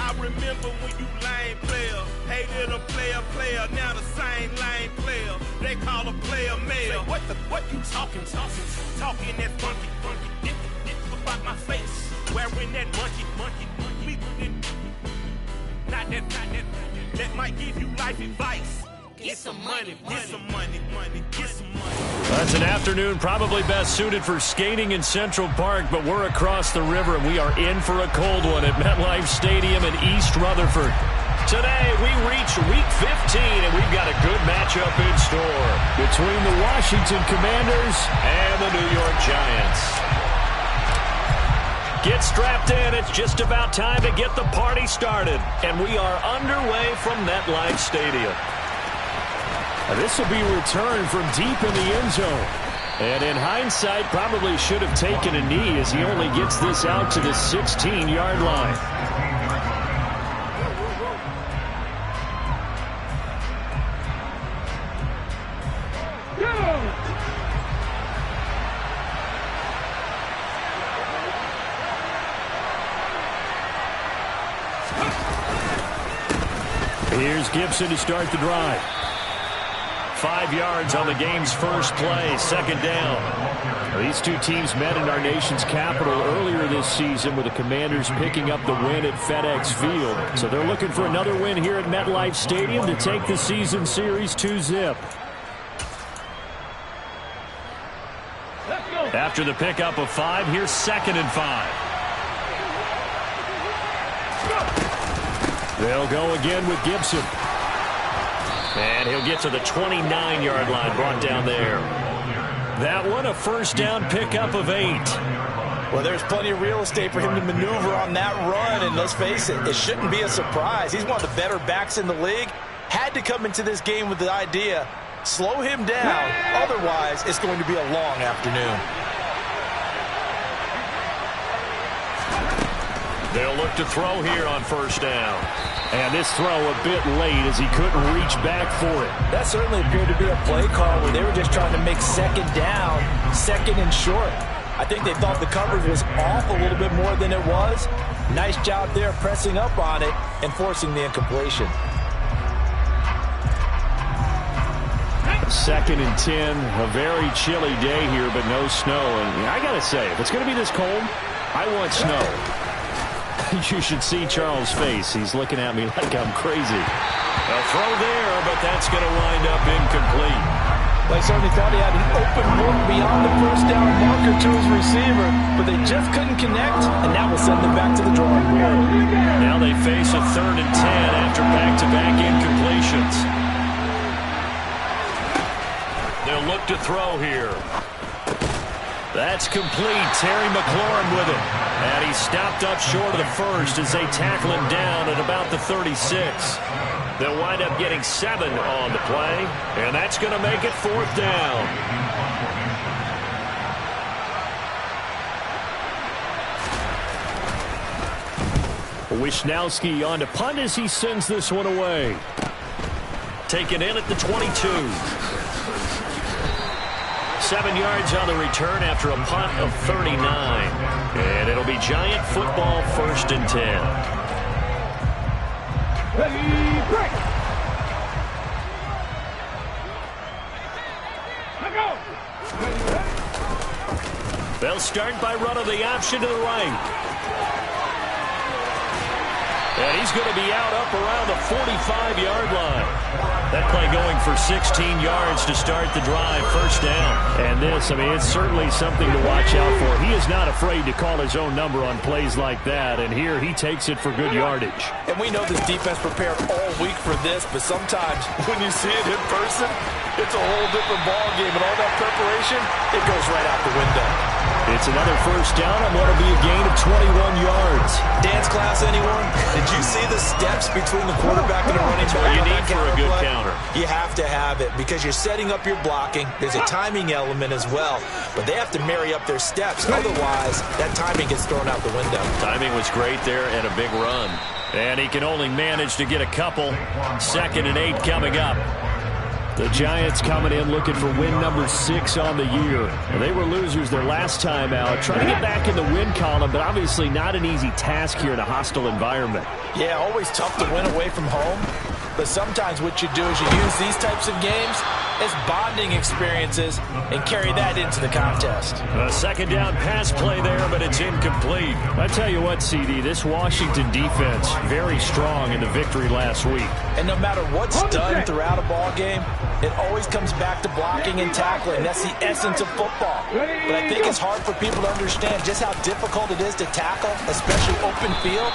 I remember when you lame player, hated a player, now the same lame player. They call a player mayor. What you talking that funky, about my face, wearing that monkey. Not that, that might give you life advice. Get some money. That's an afternoon probably best suited for skating in Central Park, but we're across the river and we are in for a cold one at MetLife Stadium in East Rutherford. Today we reach Week 15 and we've got a good matchup in store between the Washington Commanders and the New York Giants. Get strapped in. It's just about time to get the party started. And we are underway from MetLife Stadium. This will be a return from deep in the end zone. And in hindsight, probably should have taken a knee as he only gets this out to the 16-yard line. Here's Gibson to start the drive. 5 yards on the game's first play, second down. These two teams met in our nation's capital earlier this season with the Commanders picking up the win at FedEx Field. So they're looking for another win here at MetLife Stadium to take the season series 2-zip. After the pickup of 5, here's 2nd and 5. They'll go again with Gibson. And he'll get to the 29-yard line, brought down there. That one, a first down pickup of 8. Well, there's plenty of real estate for him to maneuver on that run, and let's face it, it shouldn't be a surprise. He's one of the better backs in the league. Had to come into this game with the idea, slow him down, otherwise it's going to be a long afternoon. They'll look to throw here on first down. And this throw a bit late as he couldn't reach back for it. That certainly appeared to be a play call where they were just trying to make second down, second and short. I think they thought the coverage was off a little bit more than it was. Nice job there pressing up on it and forcing the incompletion. 2nd and 10, a very chilly day here, but no snow. And I got to say, if it's going to be this cold, I want snow. You should see Charles' face. He's looking at me like I'm crazy. A throw there, but that's going to wind up incomplete. Well, he certainly thought he had an open look beyond the first down marker to his receiver, but they just couldn't connect, and that will send them back to the drawing board. Now they face a 3rd and 10 after back-to-back incompletions. They'll look to throw here. That's complete. Terry McLaurin with it. And he's stopped up short of the first as they tackle him down at about the 36. They'll wind up getting 7 on the play, and that's going to make it 4th down. Wisnowski on to punt as he sends this one away. Taken in at the 22. 7 yards on the return after a punt of 39. And it'll be Giant football, 1st and 10. Ready, break. They'll start by running the option to the right. And he's going to be out up around the 45-yard line. That play going for 16 yards to start the drive, 1st down. And this, I mean, it's certainly something to watch out for. He is not afraid to call his own number on plays like that. And here he takes it for good yardage. And we know this defense prepared all week for this, but sometimes when you see it in person, it's a whole different ballgame. And all that preparation, it goes right out the window. It's another 1st down on what will be a gain of 21 yards. Dance class, anyone? Did you see the steps between the quarterback and the running back? What you need for a good counter. You have to have it because you're setting up your blocking. There's a timing element as well, but they have to marry up their steps. Otherwise, that timing gets thrown out the window. Timing was great there and a big run. And he can only manage to get a couple. 2nd and 8 coming up. The Giants coming in looking for win number 6 on the year. They were losers their last time out. Trying to get back in the win column, but obviously not an easy task here in a hostile environment. Yeah, always tough to win away from home. But sometimes what you do is you use these types of games as bonding experiences and carry that into the contest. A second down pass play there, but it's incomplete. I tell you what, CD, this Washington defense, very strong in the victory last week. And no matter what's done throughout a ball game, it always comes back to blocking and tackling. That's the essence of football. But I think it's hard for people to understand just how difficult it is to tackle, especially open field.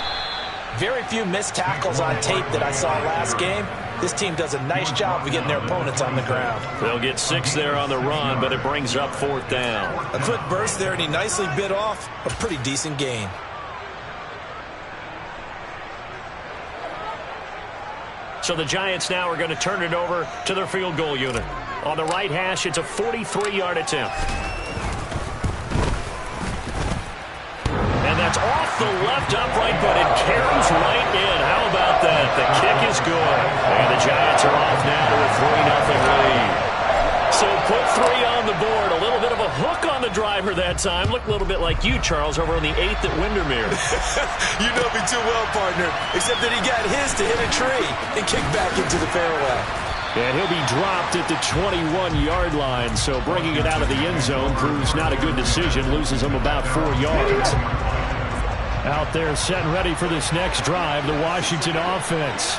Very few missed tackles on tape that I saw last game. This team does a nice job of getting their opponents on the ground. They'll get 6 there on the run, but it brings up 4th down. A quick burst there, and he nicely bit off a pretty decent gain. So the Giants now are going to turn it over to their field goal unit. On the right hash, it's a 43-yard attempt. And that's off the left upright, but it carries right in. How about that? The kick is good. And the Giants are off now to a 3-0 lead. So put 3 on the board. A little bit of a hook on the driver that time. Looked a little bit like you, Charles, over on the 8th at Windermere. You know me too well, partner. Except that he got his to hit a tree and kick back into the fairway. And he'll be dropped at the 21-yard line. So bringing it out of the end zone proves not a good decision. Loses him about 4 yards. Out there set and ready for this next drive, the Washington offense.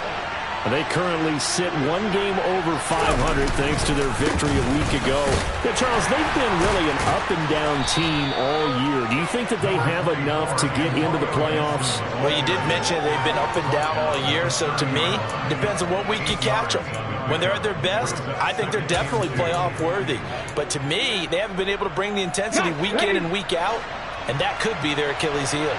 They currently sit 1 game over 500 thanks to their victory a week ago. Yeah, Charles, they've been really an up-and-down team all year. Do you think that they have enough to get into the playoffs? Well, you did mention they've been up and down all year, so to me, it depends on what week you catch them. When they're at their best, I think they're definitely playoff-worthy. But to me, they haven't been able to bring the intensity week in and week out, and that could be their Achilles heel.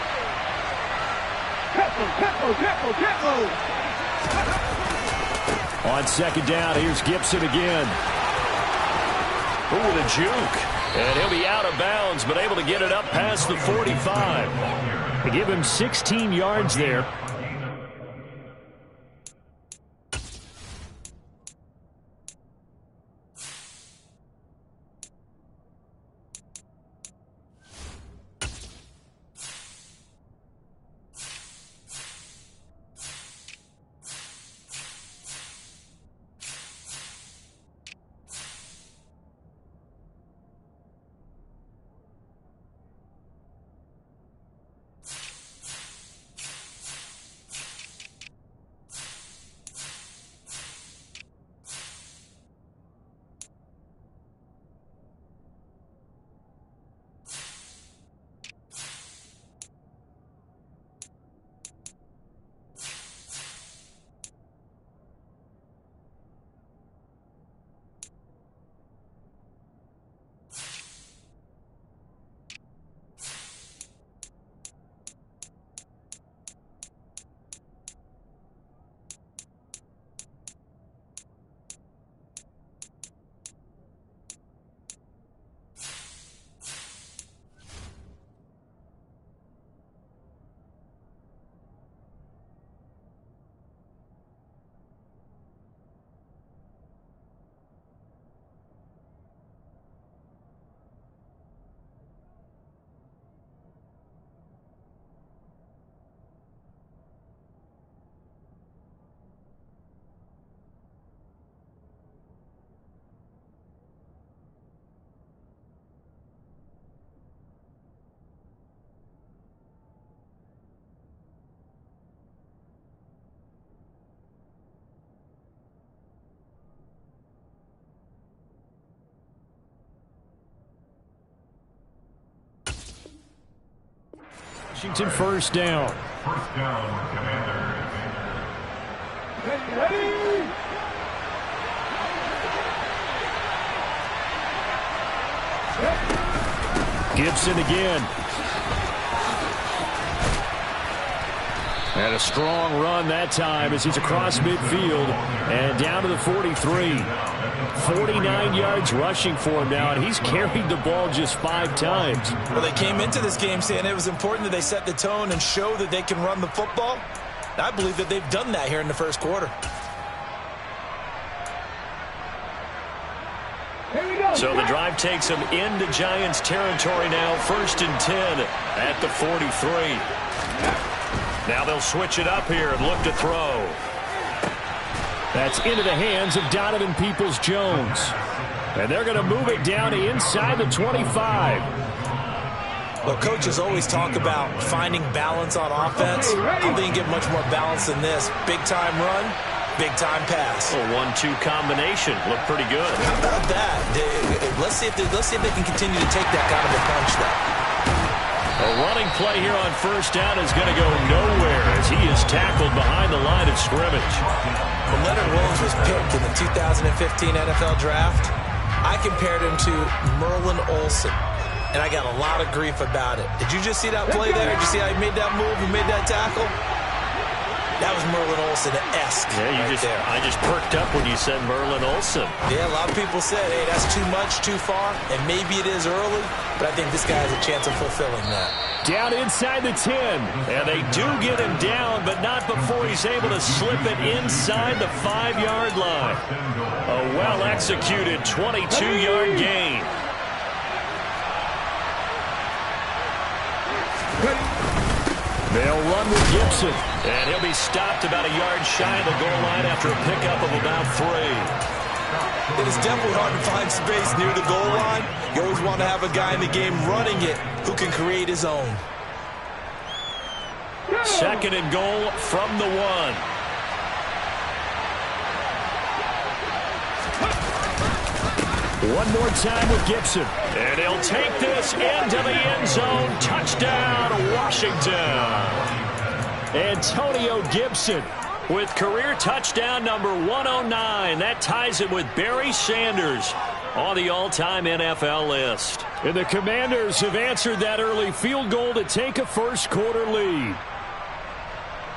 On second down, here's Gibson again. Ooh, with a juke. And he'll be out of bounds, but able to get it up past the 45. They give him 16 yards there. Washington first down. First down, Commanders. Ready? Gibson again. And a strong run that time as he's across midfield and down to the 43. 49 yards rushing for him now, and he's carried the ball just 5 times. Well, they came into this game saying it was important that they set the tone and show that they can run the football. I believe that they've done that here in the first quarter. So the drive takes them into Giants territory now. 1st and 10 at the 43. Now they'll switch it up here and look to throw. That's into the hands of Donovan Peoples-Jones. And they're going to move it down to inside the 25. Well, coaches always talk about finding balance on offense. I don't think you get much more balance than this. Big-time run, big-time pass. A 1-2 combination. Looked pretty good. How about that? Let's see if they can continue to take that kind of a punch, though. A running play here on 1st down is going to go nowhere as he is tackled behind the line of scrimmage. When Leonard Williams was picked in the 2015 NFL Draft, I compared him to Merlin Olsen, and I got a lot of grief about it. Did you just see that play there? Did you see how he made that move and made that tackle? That was Merlin Olsen-esque. Yeah, I just perked up when you said Merlin Olsen. Yeah, a lot of people said, hey, that's too much, too far, and maybe it is early, but I think this guy has a chance of fulfilling that. Down inside the 10, and they do get him down, but not before he's able to slip it inside the 5-yard line. A well-executed 22-yard gain. They'll run with Gibson. And he'll be stopped about a yard shy of the goal line after a pickup of about 3. It is definitely hard to find space near the goal line. You always want to have a guy in the game running it who can create his own. 2nd and goal from the 1. One more time with Gibson. And he'll take this into the end zone. Touchdown, Washington. Antonio Gibson with career touchdown number 109. That ties him with Barry Sanders on the all-time NFL list. And the Commanders have answered that early field goal to take a first-quarter lead.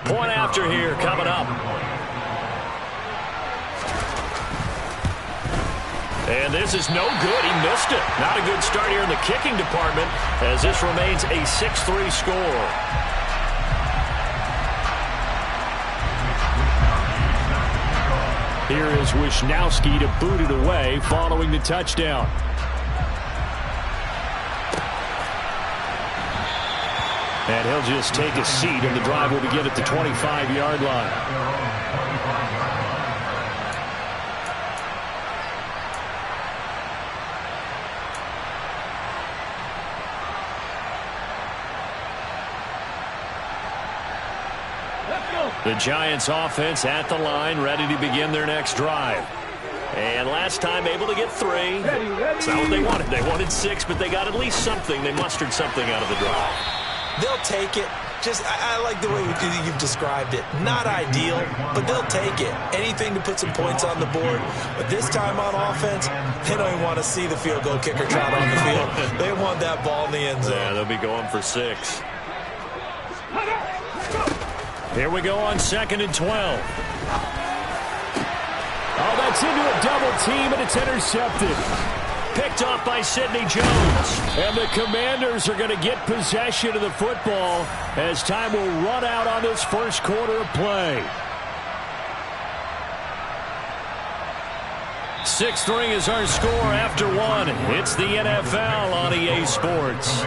Point after here coming up. And this is no good. He missed it. Not a good start here in the kicking department as this remains a 6-3 score. Here is Wisnowski to boot it away following the touchdown. And he'll just take a seat, and the drive will begin at the 25-yard line. The Giants offense at the line, ready to begin their next drive. And last time able to get 3. That's not what they wanted. They wanted 6, but they got at least something. They mustered something out of the drive. They'll take it. I like the way you've described it. Not ideal, but they'll take it. Anything to put some points on the board. But this time on offense, they don't even want to see the field goal kicker trot on the field. They want that ball in the end zone. Yeah, they'll be going for 6. Here we go on 2nd and 12. Oh, that's into a double team, and it's intercepted. Picked off by Sidney Jones. And the Commanders are going to get possession of the football as time will run out on this first quarter of play. 6-3 is our score after 1. It's the NFL on EA Sports.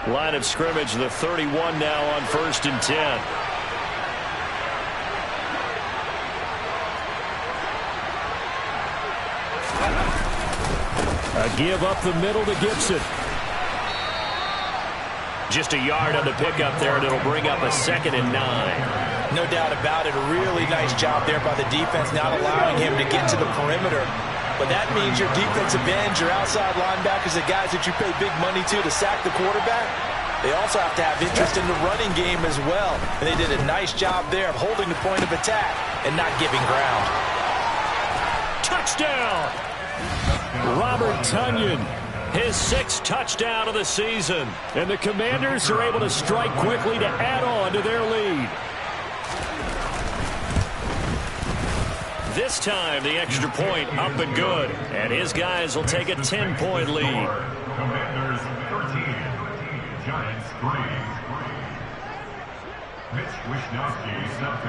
Line of scrimmage, the 31 now on 1st and 10. A give up the middle to Gibson. Just a yard on the pickup there, and it'll bring up a 2nd and 9. No doubt about it. A really nice job there by the defense, not allowing him to get to the perimeter. But that means your defensive ends, your outside linebackers, the guys that you pay big money to sack the quarterback, they also have to have interest in the running game as well. And they did a nice job there of holding the point of attack and not giving ground. Touchdown! Robert Tonyan, his 6th touchdown of the season. And the Commanders are able to strike quickly to add on to their lead. This time, the extra point up and good. And his guys will take a 10-point lead. Commanders 13. Giants 3.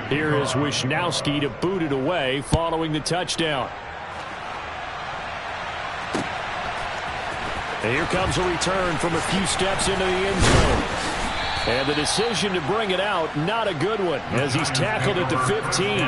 Here is Wisnowski to boot it away following the touchdown. And here comes a return from a few steps into the end zone. And the decision to bring it out, not a good one, as he's tackled at the 15.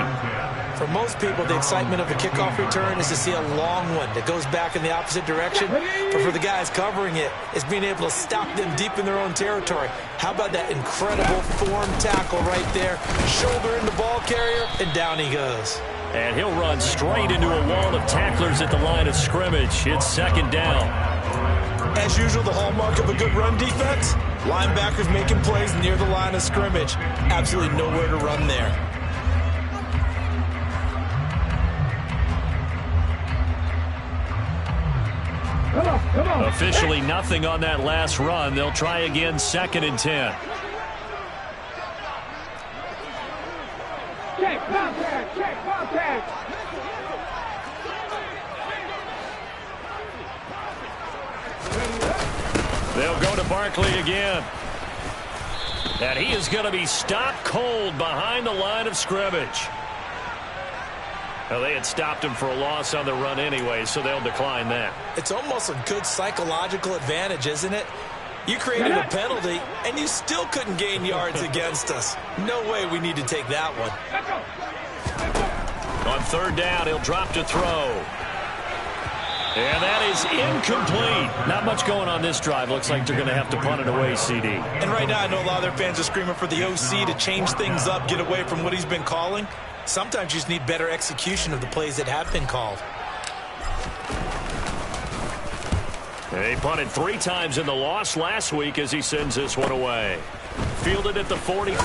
For most people, the excitement of a kickoff return is to see a long one that goes back in the opposite direction. But for the guys covering it, it's being able to stop them deep in their own territory. How about that incredible form tackle right there? Shoulder in the ball carrier, and down he goes. And he'll run straight into a wall of tacklers at the line of scrimmage. It's second down. As usual, the hallmark of a good run defense, linebackers making plays near the line of scrimmage. Absolutely nowhere to run there. Come on. Officially nothing on that last run. They'll try again, 2nd and 10. Check contact. They'll go to Barkley again. And he is going to be stopped cold behind the line of scrimmage. Well, they had stopped him for a loss on the run anyway, so they'll decline that. It's almost a good psychological advantage, isn't it? You created a penalty, and you still couldn't gain yards against us. No way we need to take that one. On 3rd down, he'll drop to throw. And that is incomplete. Not much going on this drive. Looks like they're going to have to punt it away, CD. And right now, I know a lot of their fans are screaming for the OC to change things up, get away from what he's been calling. Sometimes you just need better execution of the plays that have been called. They punted 3 times in the loss last week as he sends this one away. Fielded at the 43.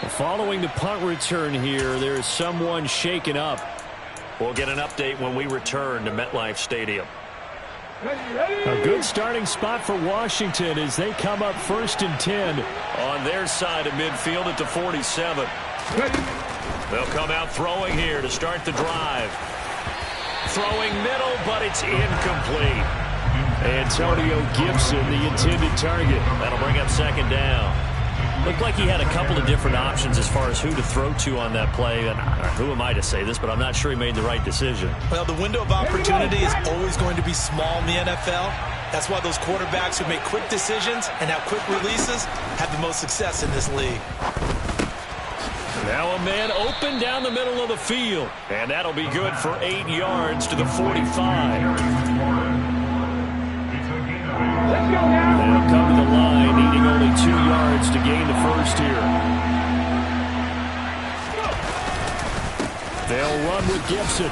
Following the punt return here, there is someone shaken up. We'll get an update when we return to MetLife Stadium. A good starting spot for Washington as they come up 1st and 10 on their side of midfield at the 47. They'll come out throwing here to start the drive. Throwing middle, but it's incomplete. Antonio Gibson, the intended target. That'll bring up 2nd down. Looked like he had a couple of different options as far as who to throw to on that play. And who am I to say this, but I'm not sure he made the right decision. Well, the window of opportunity is always going to be small in the NFL. That's why those quarterbacks who make quick decisions and have quick releases have the most success in this league. Now a man open down the middle of the field. And that'll be good for 8 yards to the 45. They'll come to the line, needing only 2 yards to gain the first here. They'll run with Gibson.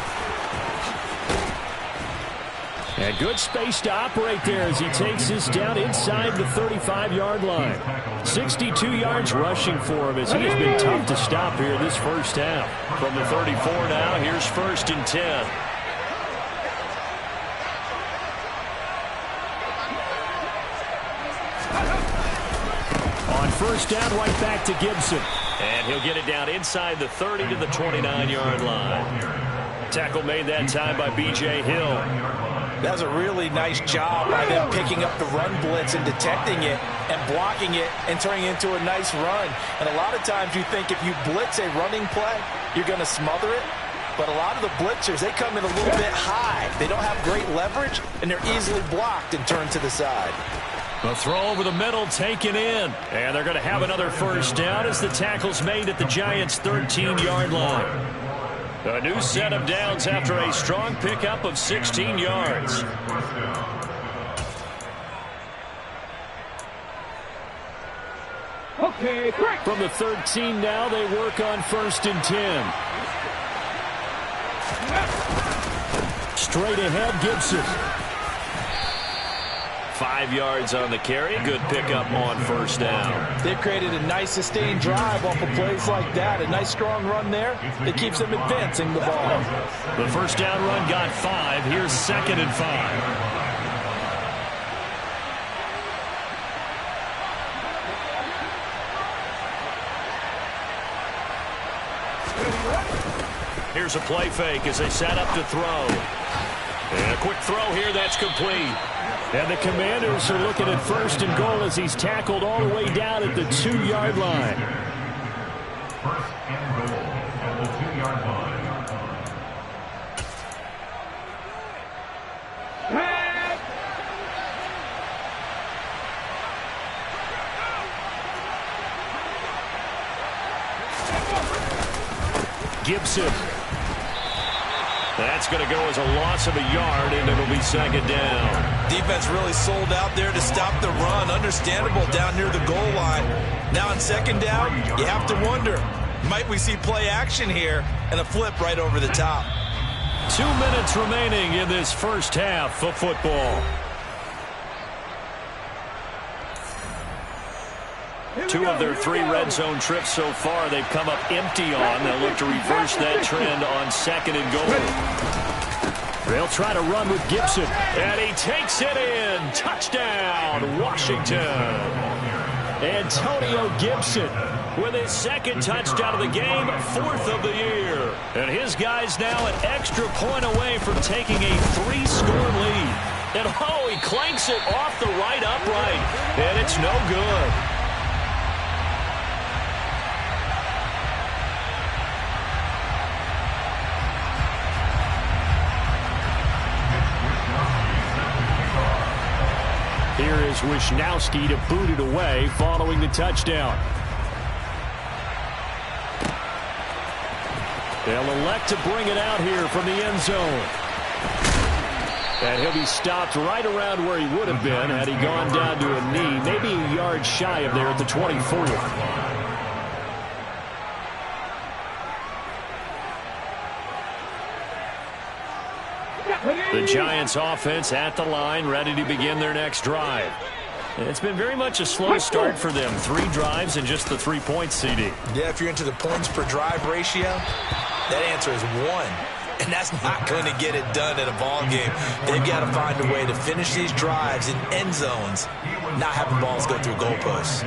And good space to operate there as he takes this down inside the 35-yard line. 62 yards rushing for him as he has been tough to stop here this first half. From the 34 now, here's 1st and 10. On 1st down, right back to Gibson. And he'll get it down inside the 30 to the 29-yard line. Tackle made that time by B.J. Hill. That was a really nice job by them picking up the run blitz and detecting it and blocking it and turning it into a nice run. And a lot of times you think if you blitz a running play, you're going to smother it. But a lot of the blitzers, they come in a little bit high. They don't have great leverage, and they're easily blocked and turned to the side. The throw over the middle taken in. And they're going to have another first down as the tackle's made at the Giants' 13-yard line. A new set of downs after a strong pickup of 16 yards. Okay, great. From the 13 now, they work on 1st and 10. Straight ahead, Gibson. 5 yards on the carry. Good pickup on 1st down. They've created a nice sustained drive off of plays like that. A nice strong run there that keeps them advancing the ball. The 1st down run got 5. Here's 2nd and 5. Here's a play fake as they set up to throw. And a quick throw here that's complete. And the Commanders are looking at 1st and goal as he's tackled all the way down at the 2-yard line. 1st and goal at the 2-yard line. Gibson. That's going to go as a loss of a yard, and it'll be 2nd down. Defense really sold out there to stop the run. Understandable down near the goal line. Now on 2nd down, you have to wonder, might we see play action here and a flip right over the top? 2 minutes remaining in this first half of football. 2 of their 3 red zone trips so far they've come up empty on. They'll look to reverse that trend on 2nd and goal. They'll try to run with Gibson, and he takes it in. Touchdown, Washington. Antonio Gibson with his 2nd touchdown of the game, 4th of the year. And his guys now an extra point away from taking a 3-score lead. And oh, he clanks it off the right upright, and it's no good. Here is Wisnowski to boot it away following the touchdown. They'll elect to bring it out here from the end zone. And he'll be stopped right around where he would have been had he gone down to a knee, maybe a yard shy of there at the 24. The Giants offense at the line, ready to begin their next drive. It's been very much a slow start for them. 3 drives and just the 3 points, CD. Yeah, if you're into the points per drive ratio, that answer is 1. And that's not going to get it done in a ball game. They've got to find a way to finish these drives in end zones, not having balls go through goalposts.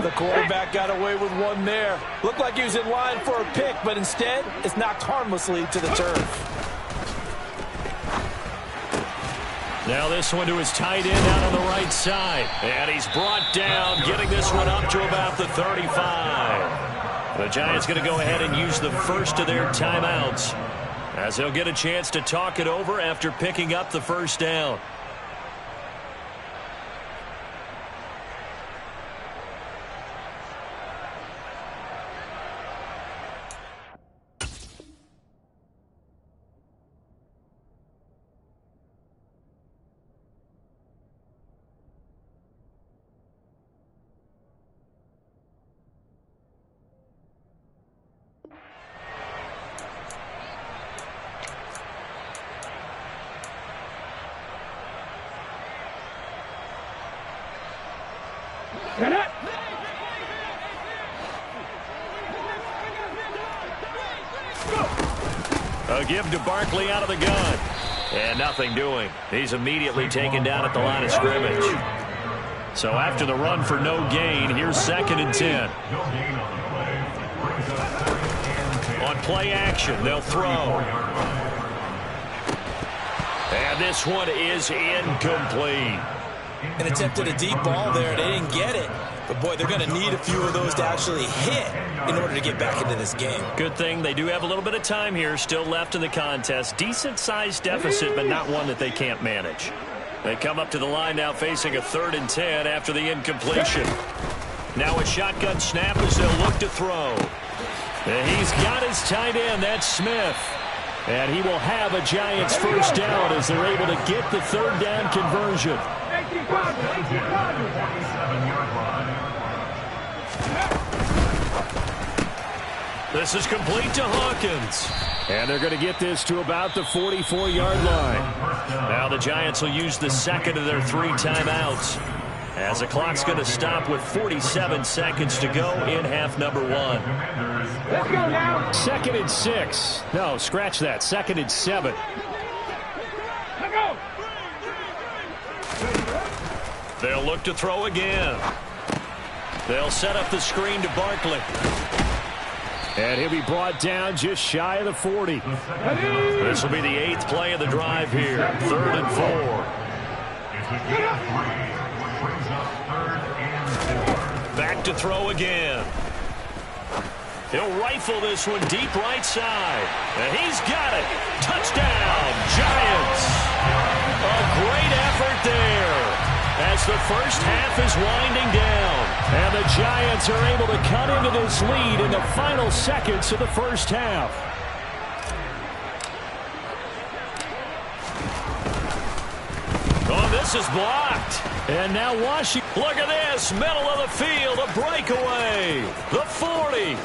The quarterback got away with one there. Looked like he was in line for a pick, but instead, it's knocked harmlessly to the turf. Now this one to his tight end out on the right side. And he's brought down, getting this one up to about the 35. The Giants going to go ahead and use the first of their timeouts, as they'll get a chance to talk it over after picking up the 1st down. A give to Barkley out of the gun. And nothing doing. He's immediately taken down at the line of scrimmage. So after the run for no gain, here's 2nd and 10. On play action, they'll throw. And this one is incomplete. An attempt at a deep ball there. They didn't get it. But, boy, they're going to need a few of those to actually hit in order to get back into this game. Good thing they do have a little bit of time here still left in the contest. Decent-sized deficit, but not one that they can't manage. They come up to the line now facing a 3rd and 10 after the incompletion. Now a shotgun snap as they'll look to throw. And he's got his tight end. That's Smith. And he will have a Giants 1st down as they're able to get the 3rd down conversion. This is complete to Hawkins. And they're going to get this to about the 44-yard line. Now the Giants will use the 2nd of their 3 timeouts, as the clock's going to stop with 47 seconds to go in half number 1. Let's go now. 2nd and 6. No, scratch that. 2nd and 7. Let's go. They'll look to throw again. They'll set up the screen to Barkley. And he'll be brought down just shy of the 40. This will be the 8th play of the drive here. 3rd and 4. Back to throw again. He'll rifle this one deep right side. And he's got it. Touchdown, Giants. A great effort there as the first half is winding down. And the Giants are able to cut into this lead in the final seconds of the first half. Oh, this is blocked. And now Washington. Look at this. Middle of the field. A breakaway. The 40.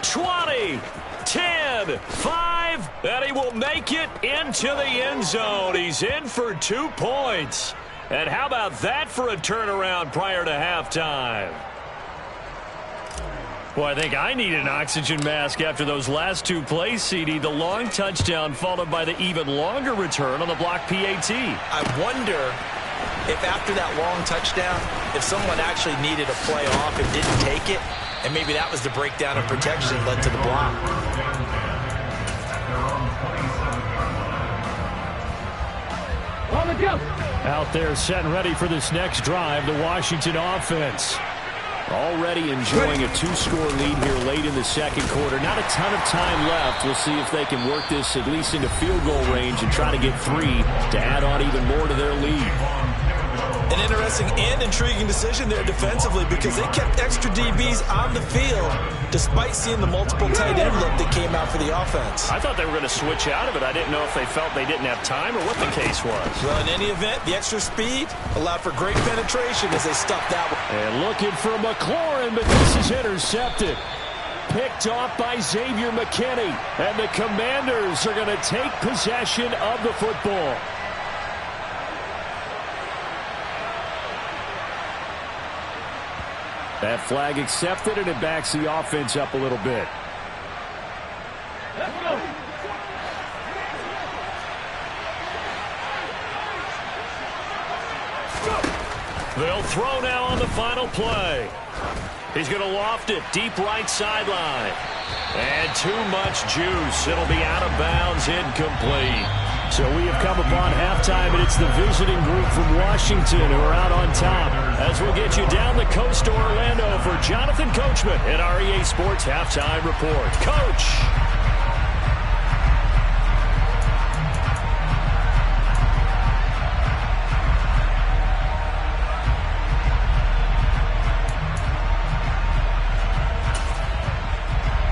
20. 10. 5. And he will make it into the end zone. He's in for 2 points. And how about that for a turnaround prior to halftime? Well, I think I need an oxygen mask after those last 2 plays, CD. The long touchdown followed by the even longer return on the block PAT. I wonder if after that long touchdown, if someone actually needed a play off and didn't take it, and maybe that was the breakdown of protection led to the block. On the jump. Out there set and ready for this next drive, the Washington offense. Already enjoying a 2-score lead here late in the second quarter. Not a ton of time left. We'll see if they can work this at least into field goal range and try to get 3 to add on even more to their lead. An interesting and intriguing decision there defensively because they kept extra DBs on the field despite seeing the multiple tight end look that came out for the offense. I thought they were going to switch out of it. I didn't know if they felt they didn't have time or what the case was. Well, in any event, the extra speed allowed for great penetration as they stuffed that one. And looking for McLaurin, but this is intercepted. Picked off by Xavier McKinney. And the Commanders are going to take possession of the football. That flag accepted, and it backs the offense up a little bit. Let's go. They'll throw now on the final play. He's going to loft it deep right sideline. And too much juice. It'll be out of bounds, incomplete. So we have come upon halftime, and it's the visiting group from Washington who are out on top. As we'll get you down the coast to Orlando for Jonathan Coachman at our EA Sports Halftime Report. Coach!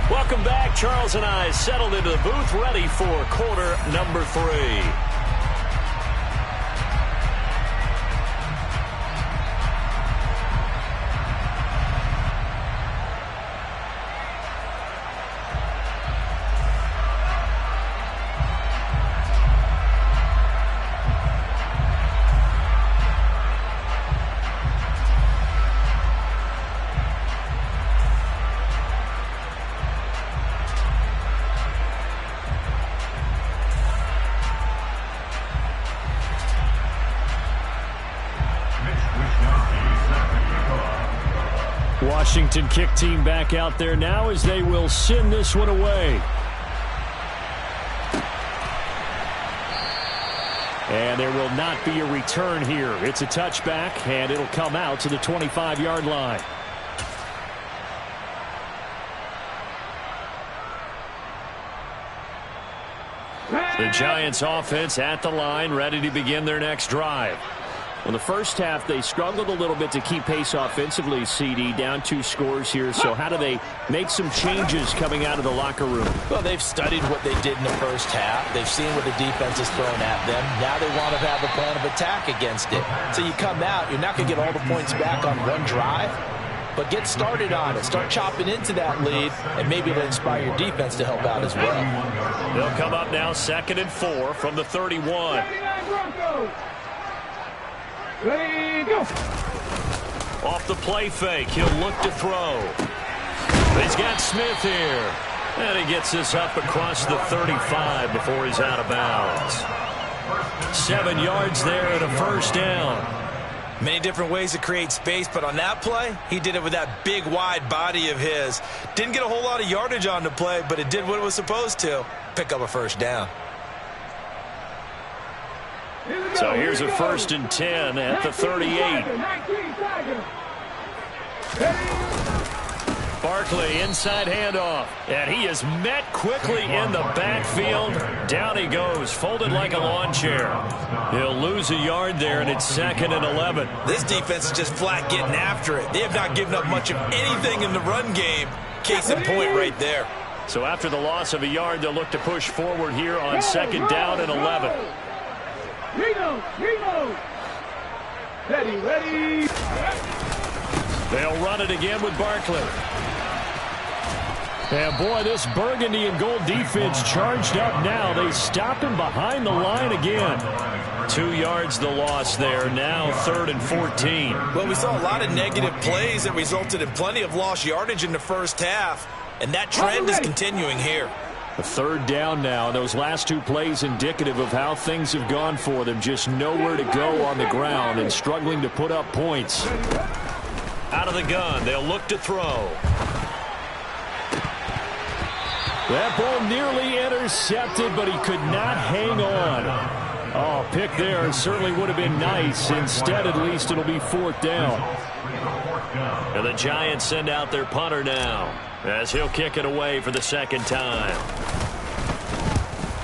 Welcome back. Charles and I settled into the booth, ready for quarter number 3. Washington kick team back out there now as they will send this one away. And there will not be a return here. It's a touchback, and it'll come out to the 25-yard line. The Giants offense at the line, ready to begin their next drive. In the first half, they struggled a little bit to keep pace offensively, CD, down 2 scores here. So how do they make some changes coming out of the locker room? Well, they've studied what they did in the first half. They've seen what the defense has thrown at them. Now they want to have a plan of attack against it. So you come out, you're not going to get all the points back on one drive, but get started on it. Start chopping into that lead, and maybe it'll inspire your defense to help out as well. They'll come up now 2nd and 4 from the 31. Ready, go. Off the play fake, he'll look to throw. He's got Smith here. And he gets this up across the 35 before he's out of bounds. 7 yards there and a first down. Many different ways to create space, but on that play, he did it with that big, wide body of his. Didn't get a whole lot of yardage on the play, but it did what it was supposed to. Pick up a first down. So here's a 1st and 10 at the 38. Barkley, inside handoff, and he is met quickly in the backfield. Down he goes, folded like a lawn chair. He'll lose a yard there, and it's 2nd and 11. This defense is just flat getting after it. They have not given up much of anything in the run game. Case in point right there. So after the loss of a yard, they'll look to push forward here on 2nd down and 11. Ready. They'll run it again with Barkley. And boy, this burgundy and gold defense charged up now. They stop him behind the line again. 2 yards the loss there. Now 3rd and 14. Well, we saw a lot of negative plays that resulted in plenty of lost yardage in the first half. And that trend is continuing here. A 3rd down now. Those last 2 plays indicative of how things have gone for them. Just nowhere to go on the ground and struggling to put up points. Out of the gun, they'll look to throw. That ball nearly intercepted, but he could not hang on. Oh, pick there certainly would have been nice. Instead, at least, it'll be 4th down. And the Giants send out their punter now, as he'll kick it away for the 2nd time.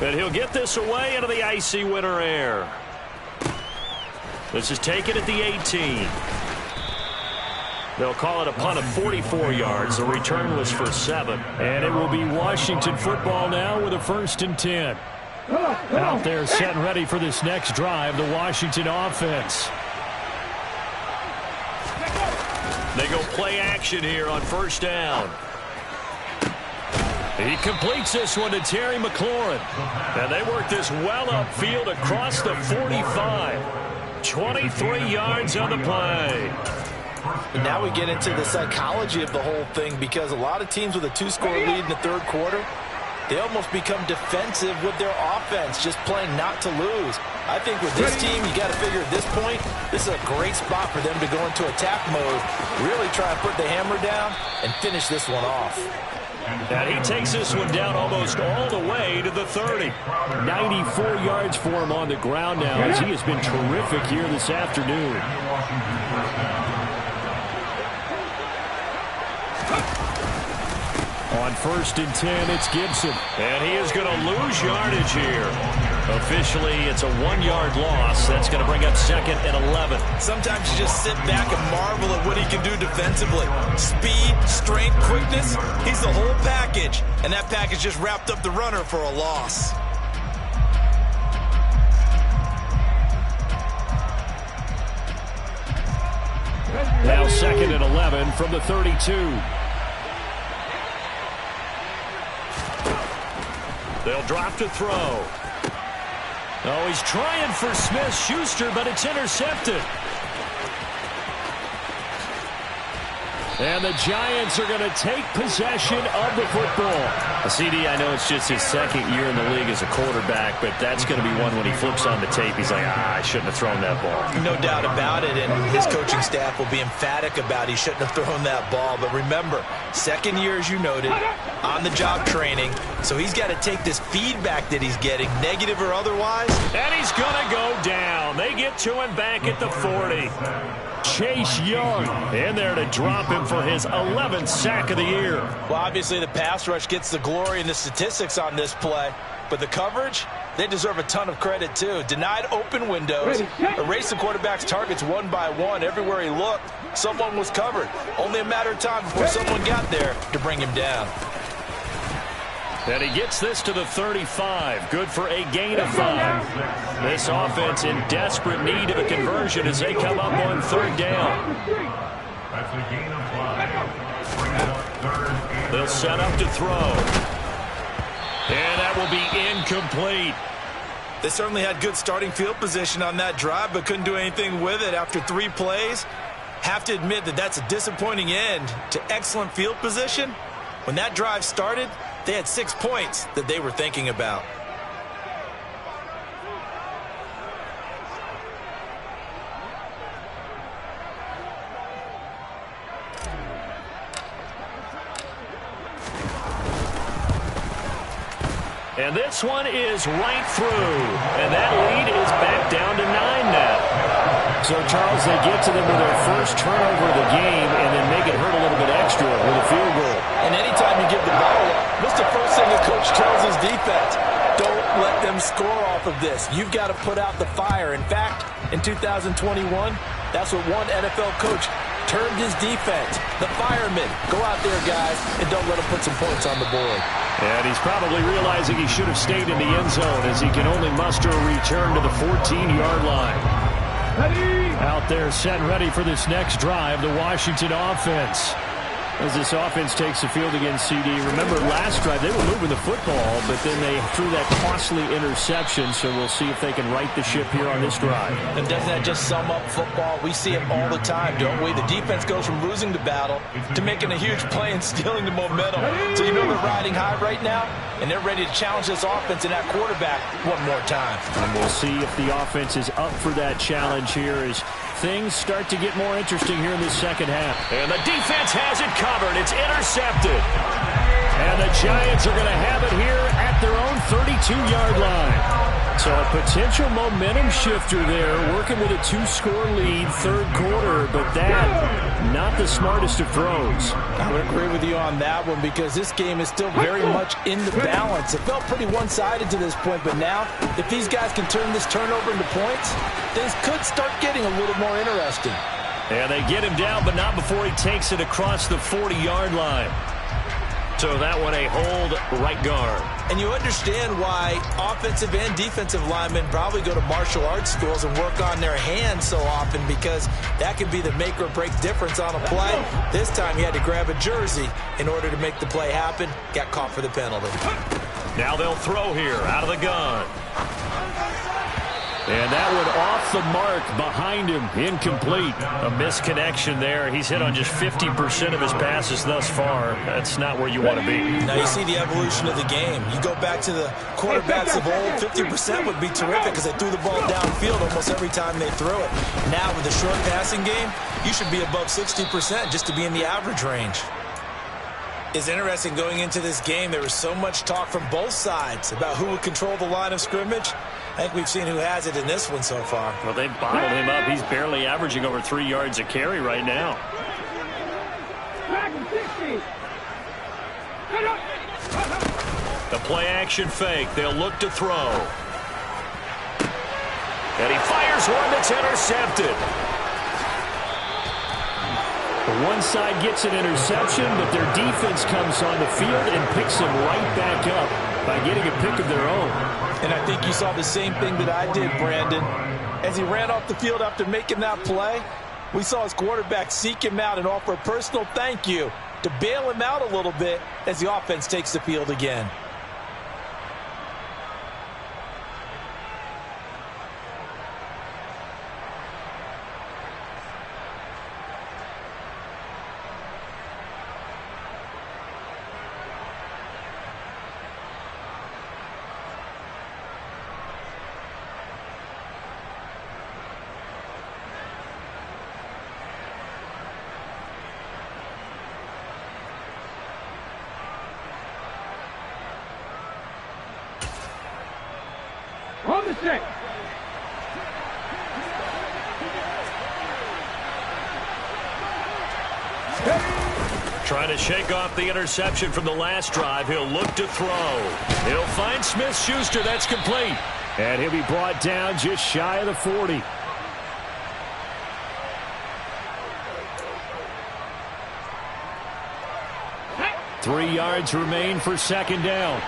And he'll get this away into the icy winter air. This is taken at the 18. They'll call it a punt of 44 yards. The return was for 7. And it will be Washington football now with a 1st and 10. Out there set and ready for this next drive, the Washington offense. They go play action here on 1st down. He completes this one to Terry McLaurin. And they work this well upfield across the 45. 23 yards on the play. And now we get into the psychology of the whole thing, because a lot of teams with a 2-score lead in the 3rd quarter, they almost become defensive with their offense, just playing not to lose. I think with this team, you got to figure at this point, this is a great spot for them to go into attack mode, really try and put the hammer down and finish this one off. And he takes this one down almost all the way to the 30. 94 yards for him on the ground now, as he has been terrific here this afternoon. On 1st and 10, it's Gibson. And he is going to lose yardage here. Officially, it's a 1-yard loss. That's going to bring up 2nd and 11. Sometimes you just sit back and marvel at what he can do defensively. Speed, strength, quickness. He's the whole package. And that package just wrapped up the runner for a loss. Now 2nd and 11 from the 32. They'll drop to throw. Oh, he's trying for Smith-Schuster, but it's intercepted. And the Giants are going to take possession of the football. CD, I know it's just his 2nd year in the league as a quarterback, but that's going to be one when he flips on the tape, he's like, I shouldn't have thrown that ball. No doubt about it, and his coaching staff will be emphatic about he shouldn't have thrown that ball. But remember, 2nd year, as you noted, on-the-job training, so he's got to take this feedback that he's getting, negative or otherwise. And he's going to go down. They get to him back at the 40. Chase Young in there to drop him for his 11th sack of the year. Well, obviously the pass rush gets the glory and the statistics on this play, but the coverage, they deserve a ton of credit too. Denied open windows, erased the quarterback's targets one by one. Everywhere he looked, someone was covered. Only a matter of time before someone got there to bring him down. And he gets this to the 35. Good for a gain of 5. This offense in desperate need of a conversion as they come up on 3rd down. That's a gain of 5. Bring up 3rd and They'll set up to throw. And that will be incomplete. They certainly had good starting field position on that drive, but couldn't do anything with it after 3 plays. Have to admit that that's a disappointing end to excellent field position. When that drive started, they had 6 points that they were thinking about. And this one is right through. And that lead is back down to 9 now. So, Charles, they get to them with their first turnover of the game and then make it hurt a little bit extra with a field goal. And anytime you give the ball up, what's the first thing the coach tells his defense? Don't let them score off of this. You've got to put out the fire. In fact, in 2021, that's what one NFL coach termed his defense. The firemen. Go out there, guys, and don't let them put some points on the board. And he's probably realizing he should have stayed in the end zone as he can only muster a return to the 14-yard line. Out there set and ready for this next drive, the Washington offense. As this offense takes the field against CD. Remember, last drive, they were moving the football, but then they threw that costly interception, so we'll see if they can right the ship here on this drive. And doesn't that just sum up football? We see it all the time, don't we? The defense goes from losing the battle to making a huge play and stealing the momentum. So you know they're riding high right now, and they're ready to challenge this offense and that quarterback one more time. And we'll see if the offense is up for that challenge here as things start to get more interesting here in the second half. And the defense has it covered. It's intercepted. And the Giants are going to have it here at their own 32-yard line. So a potential momentum shifter there, working with a 2-score lead, third quarter, but that, not the smartest of throws. I would agree with you on that one because this game is still very much in the balance. It felt pretty one-sided to this point, but now, if these guys can turn this turnover into points, things could start getting a little more interesting. And they get him down, but not before he takes it across the 40-yard line. So that one a hold right guard. And you understand why offensive and defensive linemen probably go to martial arts schools and work on their hands so often because that can be the make or break difference on a play. This time he had to grab a jersey in order to make the play happen. Got caught for the penalty. Now they'll throw here out of the gun. And that one off the mark behind him, incomplete. A misconnection there. He's hit on just 50% of his passes thus far. That's not where you want to be. Now you see the evolution of the game. You go back to the quarterbacks of old, 50% would be terrific because they threw the ball downfield almost every time they threw it. Now with the short passing game, you should be above 60% just to be in the average range. It's interesting going into this game. There was so much talk from both sides about who would control the line of scrimmage. I think we've seen who has it in this one so far. Well, they've bottled him up. He's barely averaging over 3 yards a carry right now. The play-action fake. They'll look to throw. And he fires one that's intercepted. The one side gets an interception, but their defense comes on the field and picks him right back up by getting a pick of their own. And I think you saw the same thing that I did, Brandon. As he ran off the field after making that play, we saw his quarterback seek him out and offer a personal thank you to bail him out a little bit as the offense takes the field again. On the stick. Trying to shake off the interception from the last drive. He'll look to throw. He'll find Smith-Schuster. That's complete. And he'll be brought down just shy of the 40. Three yards remain for second down.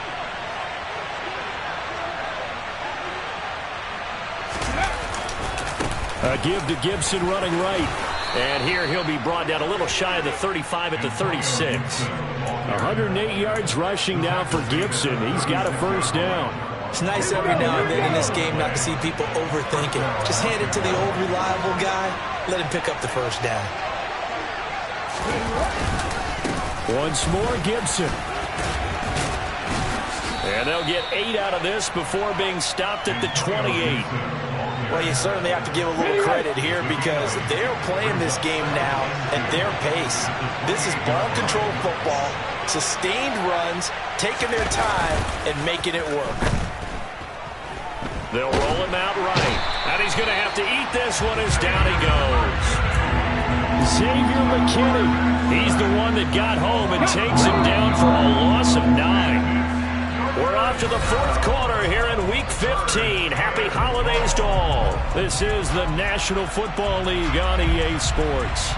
A give to Gibson running right. And here he'll be brought down a little shy of the 35 at the 36. 108 yards rushing now for Gibson. He's got a first down. It's nice every now and then in this game not to see people overthink it. Just hand it to the old reliable guy. Let him pick up the first down. Once more, Gibson. And they'll get 8 out of this before being stopped at the 28. Well, you certainly have to give a little credit here because they're playing this game now at their pace. This is ball control football, sustained runs, taking their time and making it work. They'll roll him out right. And he's going to have to eat this one as down he goes. Xavier McKinney. He's the one that got home and takes him down for a loss of 9. We're off to the fourth quarter here in Week 15. Happy holidays to all. This is the National Football League on EA Sports.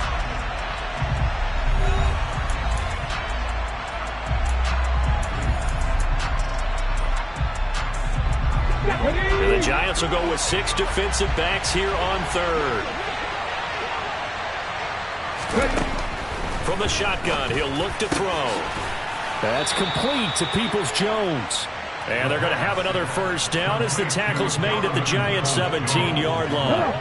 And the Giants will go with 6 defensive backs here on third. From the shotgun, he'll look to throw. That's complete to Peoples-Jones. And they're going to have another first down as the tackle's made at the Giants' 17-yard line.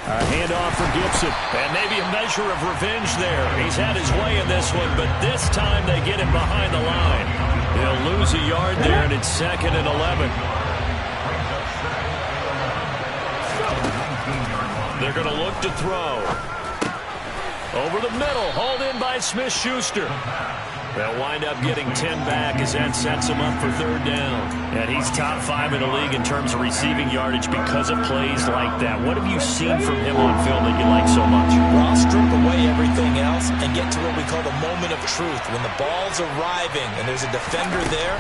A handoff for Gibson. And maybe a measure of revenge there. He's had his way in this one, but this time they get him behind the line. He'll lose a yard there, and it's 2nd and 11. They're going to look to throw. Over the middle, hauled in by Smith-Schuster. They'll wind up getting 10 back as that sets him up for third down. And he's top 5 in the league in terms of receiving yardage because of plays like that. What have you seen from him on film that you like so much? Well, I'll strip away everything else and get to what we call the moment of truth. When the ball's arriving and there's a defender there,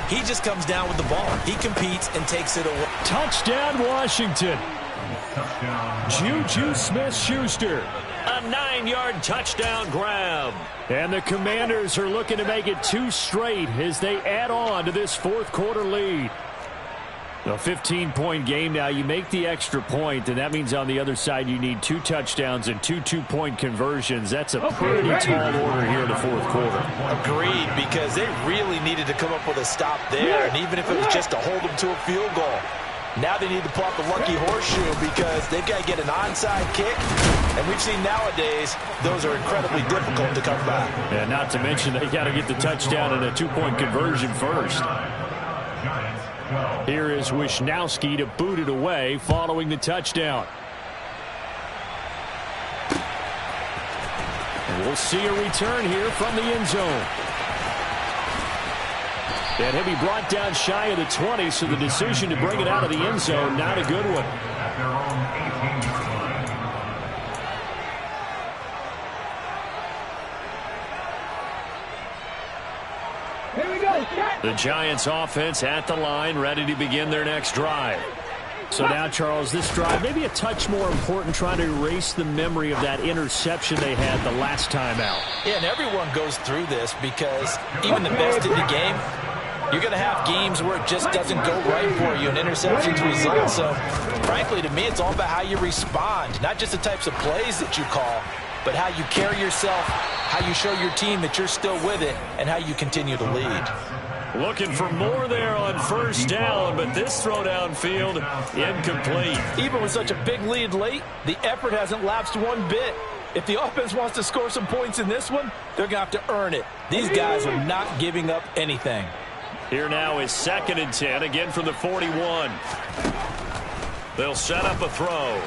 he just comes down with the ball. He competes and takes it away. Touchdown, Washington. Juju Smith-Schuster. A 9-yard touchdown grab. And the Commanders are looking to make it 2 straight as they add on to this fourth quarter lead. A 15-point game now. You make the extra point, and that means on the other side you need 2 touchdowns and 2 two-point conversions. That's a pretty tall order here in the fourth quarter. Agreed, because they really needed to come up with a stop there, and even if it was just to hold them to a field goal. Now they need to pull out the lucky horseshoe because they've got to get an onside kick. And we've seen nowadays those are incredibly difficult to come by. And not to mention they got to get the touchdown and a 2-point conversion first. Here is Wisnowski to boot it away following the touchdown. And we'll see a return here from the end zone. And he'll be brought down shy of the 20, so the decision to bring it out of the end zone, not a good one. Here we go. The Giants offense at the line, ready to begin their next drive. So now, Charles, this drive maybe a touch more important, trying to erase the memory of that interception they had the last time out. Yeah, and everyone goes through this because even the best in the game, you're going to have games where it just doesn't go right for you, and interceptions result. So, frankly, to me, it's all about how you respond, not just the types of plays that you call, but how you carry yourself, how you show your team that you're still with it, and how you continue to lead. Looking for more there on first down, but this throw downfield incomplete. Even with such a big lead late, the effort hasn't lapsed one bit. If the offense wants to score some points in this one, they're going to have to earn it. These guys are not giving up anything. Here now is 2nd and 10, again from the 41. They'll set up a throw.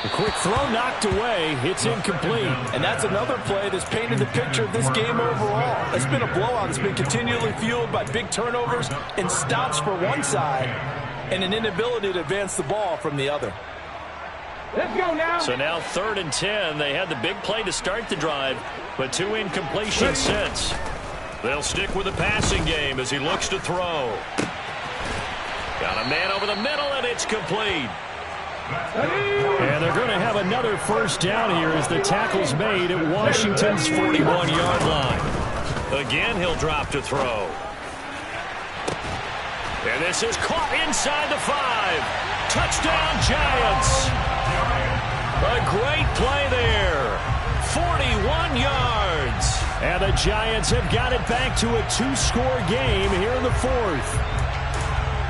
A quick throw knocked away. It's incomplete. And that's another play that's painted the picture of this game overall. It's been a blowout. It's been continually fueled by big turnovers and stops for one side and an inability to advance the ball from the other. Let's go now. So now 3rd and 10. They had the big play to start the drive, but 2 incompletions since. They'll stick with the passing game as he looks to throw. Got a man over the middle, and it's complete. And they're going to have another first down here as the tackle's made at Washington's 41-yard line. Again, he'll drop to throw. And this is caught inside the 5. Touchdown, Giants. A great play there. 41 yards. And the Giants have got it back to a 2-score game here in the 4th.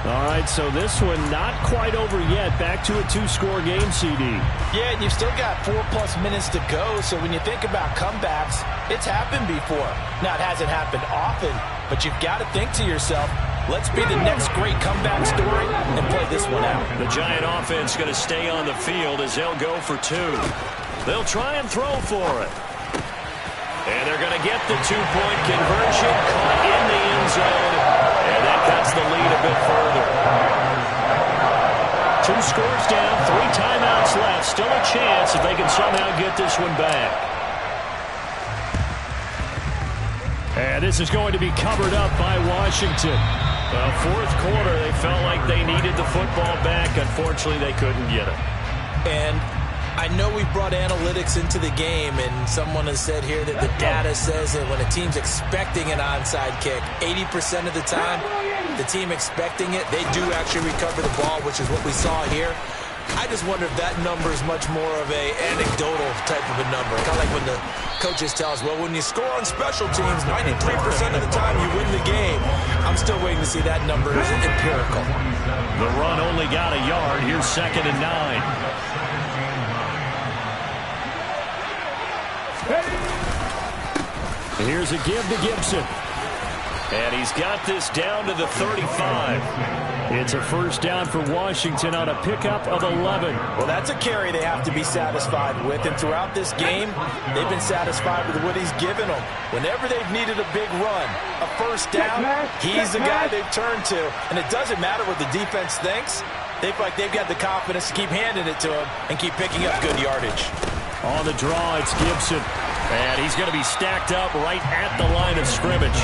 All right, so this one not quite over yet. Back to a 2-score game, CD. Yeah, and you've still got 4+ minutes to go. So when you think about comebacks, It's happened before. Now, it hasn't happened often, but you've got to think to yourself, let's be the next great comeback story and play this one out. The Giant offense going to stay on the field as they'll go for 2. They'll try and throw for it. And they're going to get the 2-point conversion, caught in the end zone, and that cuts the lead a bit further. 2 scores down, 3 timeouts left. Still a chance if they can somehow get this one back. And this is going to be covered up by Washington. Fourth quarter, they felt like they needed the football back. Unfortunately, they couldn't get it. And I know we brought analytics into the game, and someone has said here that the data says that when a team's expecting an onside kick, 80% of the time, the team expecting it, they do actually recover the ball, which is what we saw here. I just wonder if that number is much more of a anecdotal type of a number. Kind of like when the coaches tell us, well, when you score on special teams, 93% of the time you win the game. I'm still waiting to see that number is empirical. The run only got a yard. Here's 2nd and 9. Here's a give to Gibson. And he's got this down to the 35. It's a first down for Washington on a pickup of 11. Well, that's a carry they have to be satisfied with. And throughout this game, they've been satisfied with what he's given them. Whenever they've needed a big run, a first down, he's the guy they've turned to. And it doesn't matter what the defense thinks. They feel like they've got the confidence to keep handing it to him and keep picking up good yardage. On the draw, it's Gibson. And he's going to be stacked up right at the line of scrimmage.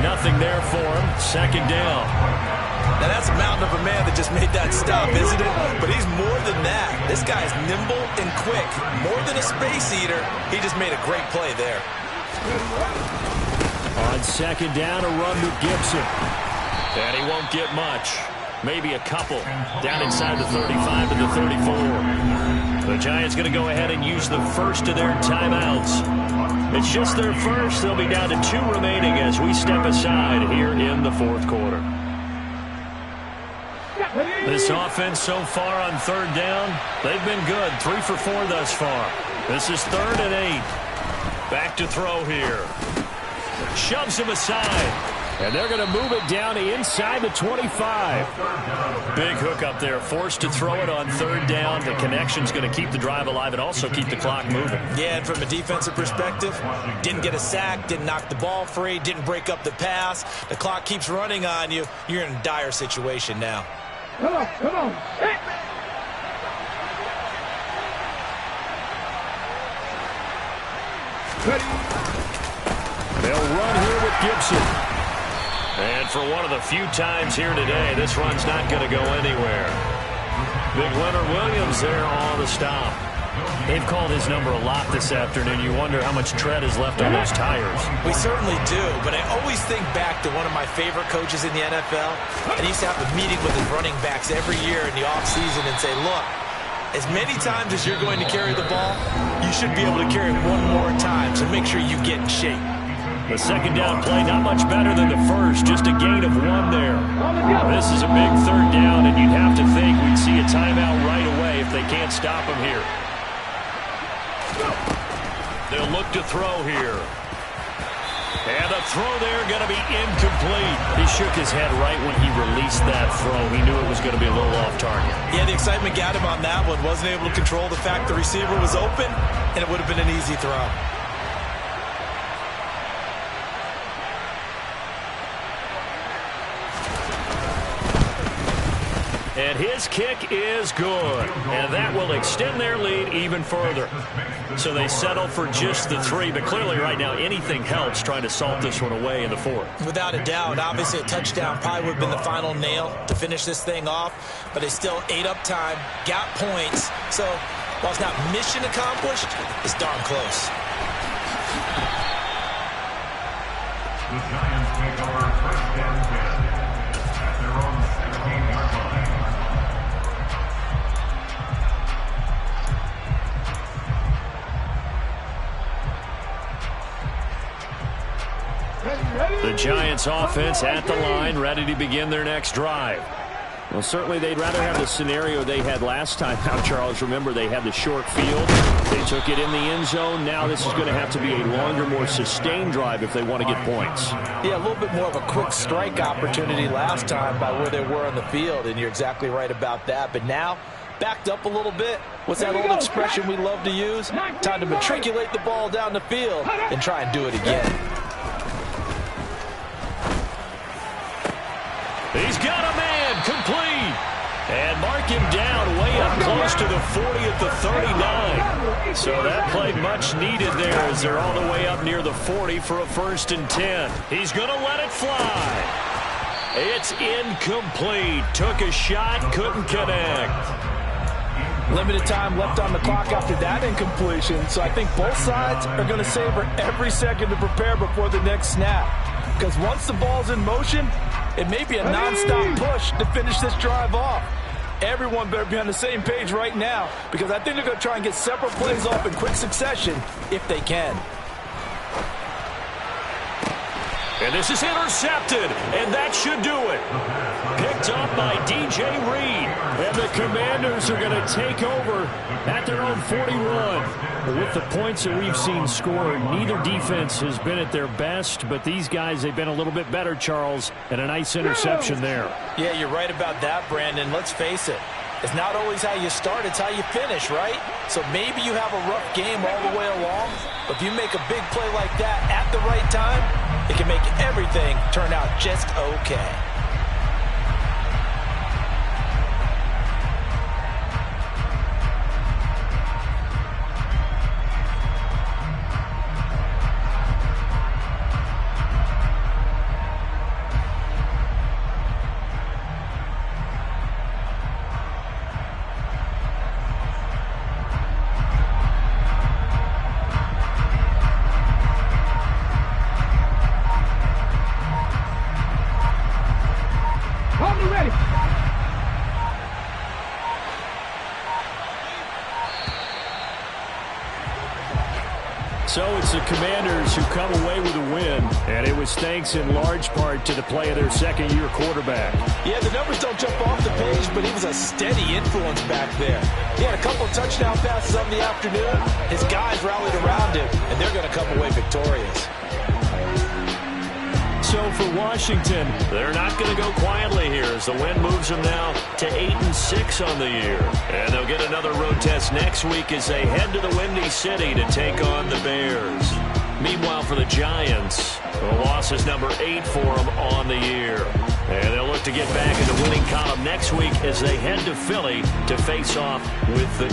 Nothing there for him. 2nd down. Now, that's a mountain of a man that just made that stop, isn't it? But he's more than that. This guy's nimble and quick. More than a space eater. He just made a great play there. On 2nd down, a run with Gibson. And he won't get much. Maybe a couple. Down inside the 35 to the 34. The Giants going to go ahead and use the first of their timeouts. It's just their first. They'll be down to 2 remaining as we step aside here in the 4th quarter. This offense so far on 3rd down, they've been good. 3 for 4 thus far. This is 3rd and 8. Back to throw here. Shoves him aside. And they're going to move it down to inside the 25. Big hook up there. Forced to throw it on 3rd down. The connection's going to keep the drive alive and also keep the clock moving. Yeah, and from a defensive perspective, didn't get a sack, didn't knock the ball free, didn't break up the pass. The clock keeps running on you. You're in a dire situation now. Come on, come on. They'll run here with Gibson. And for one of the few times here today, this run's not going to go anywhere. Big Leonard Williams there on the stop. They've called his number a lot this afternoon. You wonder how much tread is left on those tires. We certainly do, but I always think back to one of my favorite coaches in the NFL. And he used to have a meeting with his running backs every year in the offseason and say, look, as many times as you're going to carry the ball, you should be able to carry it one more time, so make sure you get in shape. The 2nd down play not much better than the first, just a gain of 1 there. This is a big 3rd down, and you'd have to think we'd see a timeout right away if they can't stop him here. They'll look to throw here. And the throw there going to be incomplete. He shook his head right when he released that throw. He knew it was going to be a little off target. Yeah, the excitement got him on that one. Wasn't able to control the fact the receiver was open, and it would have been an easy throw. And his kick is good. And that will extend their lead even further. So they settle for just the 3. But clearly right now anything helps trying to salt this one away in the 4th. Without a doubt. Obviously a touchdown probably would have been the final nail to finish this thing off. But they still ate up time, got points. So while it's not mission accomplished, it's darn close. The Giants take over 1st and 10 at their own 17-yard line. The Giants offense at the line, ready to begin their next drive. Well, certainly they'd rather have the scenario they had last time out, Charles. Remember, they had the short field. They took it in the end zone. Now this is going to have to be a longer, more sustained drive if they want to get points. Yeah, a little bit more of a quick strike opportunity last time by where they were on the field, and you're exactly right about that. But now, backed up a little bit. What's that old expression we love to use? Time to matriculate the ball down the field and try and do it again. He's got a man, complete. And mark him down way up close to the 40 at the 39. So that play much needed there as they're all the way up near the 40 for a 1st and 10. He's going to let it fly. It's incomplete. Took a shot, couldn't connect. Limited time left on the clock after that incompletion, so I think both sides are going to savor every second to prepare before the next snap. Because once the ball's in motion, it may be a nonstop push to finish this drive off. Everyone better be on the same page right now, because I think they're going to try and get several plays off in quick succession if they can. And this is intercepted, and that should do it. Picked up by DJ Reed. And the Commanders are going to take over at their own 41. With the points that we've seen scored, neither defense has been at their best, but these guys, they've been a little bit better, Charles, and a nice interception there. Yeah, you're right about that, Brandon. Let's face it. It's not always how you start, it's how you finish, right? So maybe you have a rough game all the way along, but if you make a big play like that at the right time, it can make everything turn out just okay. So it's the Commanders who come away with a win, and it was thanks in large part to the play of their second-year quarterback. Yeah, the numbers don't jump off the page, but he was a steady influence back there. He had a couple of touchdown passes on the afternoon. His guys rallied around him, and they're going to come away victorious. So for Washington, they're not going to go quietly here as the win moves them now to 8-6 on the year. And they'll get another road test next week as they head to the Windy City to take on the Bears. Meanwhile, for the Giants, the loss is number 8 for them on the year. And they'll look to get back in the winning column next week as they head to Philly to face off with the